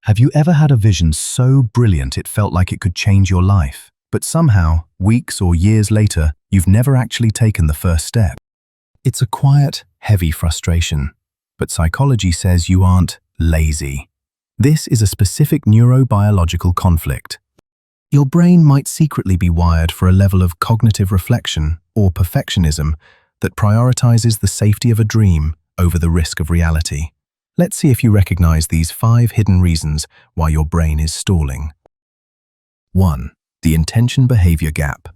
Have you ever had a vision so brilliant it felt like it could change your life, but somehow, weeks or years later, you've never actually taken the first step? It's a quiet, heavy frustration, but psychology says you aren't lazy. This is a specific neuro-biological conflict. Your brain might secretly be wired for a level of cognitive reflection or perfectionism that prioritizes the safety of a dream over the risk of reality. Let's see if you recognize these 5 hidden reasons why your brain is stalling. 1. The intention-behavior gap.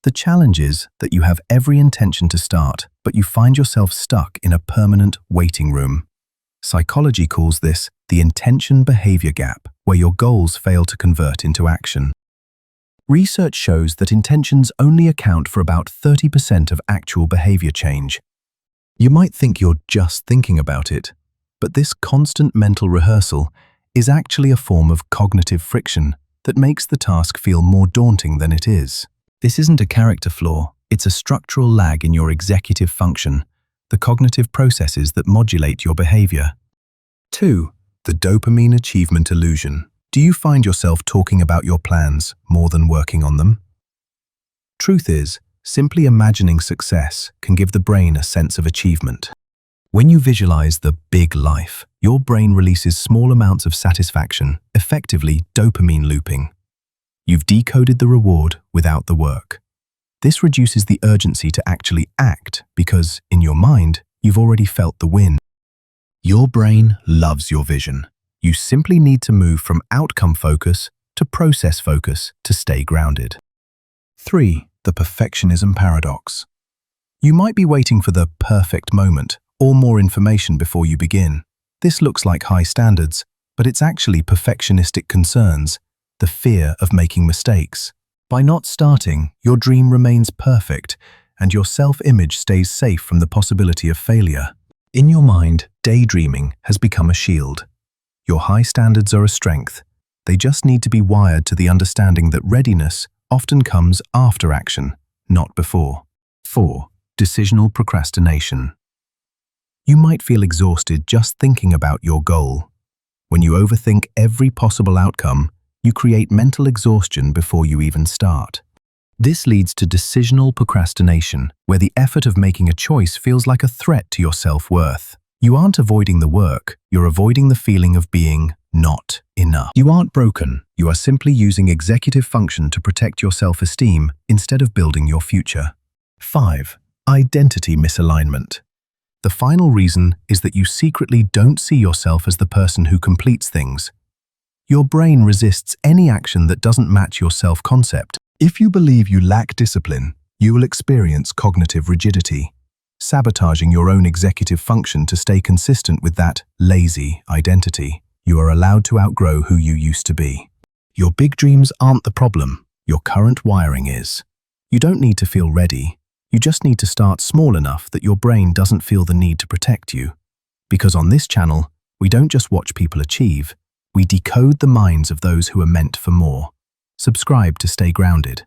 The challenge is that you have every intention to start, but you find yourself stuck in a permanent waiting room. Psychology calls this the intention-behavior gap, where your goals fail to convert into action. Research shows that intentions only account for about 30% of actual behavior change. You might think you're just thinking about it, but this constant mental rehearsal is actually a form of cognitive friction that makes the task feel more daunting than it is. This isn't a character flaw, it's a structural lag in your executive function, the cognitive processes that modulate your behavior. 2. The Dopamine Achievement Illusion. Do you find yourself talking about your plans more than working on them? Truth is, simply imagining success can give the brain a sense of achievement. When you visualize the big life, your brain releases small amounts of satisfaction, effectively dopamine looping. You've decoded the reward without the work. This reduces the urgency to actually act because, in your mind, you've already felt the win. Your brain loves your vision. You simply need to move from outcome focus to process focus to stay grounded. 3. The perfectionism paradox. You might be waiting for the perfect moment or more information before you begin. This looks like high standards, but it's actually perfectionistic concerns, the fear of making mistakes. By not starting, your dream remains perfect, and your self-image stays safe from the possibility of failure. In your mind, daydreaming has become a shield. Your high standards are a strength. They just need to be wired to the understanding that readiness often comes after action, not before. 4. Decisional procrastination. You might feel exhausted just thinking about your goal. When you overthink every possible outcome, you create mental exhaustion before you even start. This leads to decisional procrastination, where the effort of making a choice feels like a threat to your self-worth. You aren't avoiding the work, you're avoiding the feeling of being not enough. You aren't broken, you are simply using executive function to protect your self-esteem instead of building your future. 5. Identity misalignment. The final reason is that you secretly don't see yourself as the person who completes things. Your brain resists any action that doesn't match your self-concept. If you believe you lack discipline, you will experience cognitive rigidity, sabotaging your own executive function to stay consistent with that lazy identity. You are allowed to outgrow who you used to be. Your big dreams aren't the problem, your current wiring is. You don't need to feel ready. You just need to start small enough that your brain doesn't feel the need to protect you. Because on this channel, we don't just watch people achieve, we decode the minds of those who are meant for more. Subscribe to stay grounded.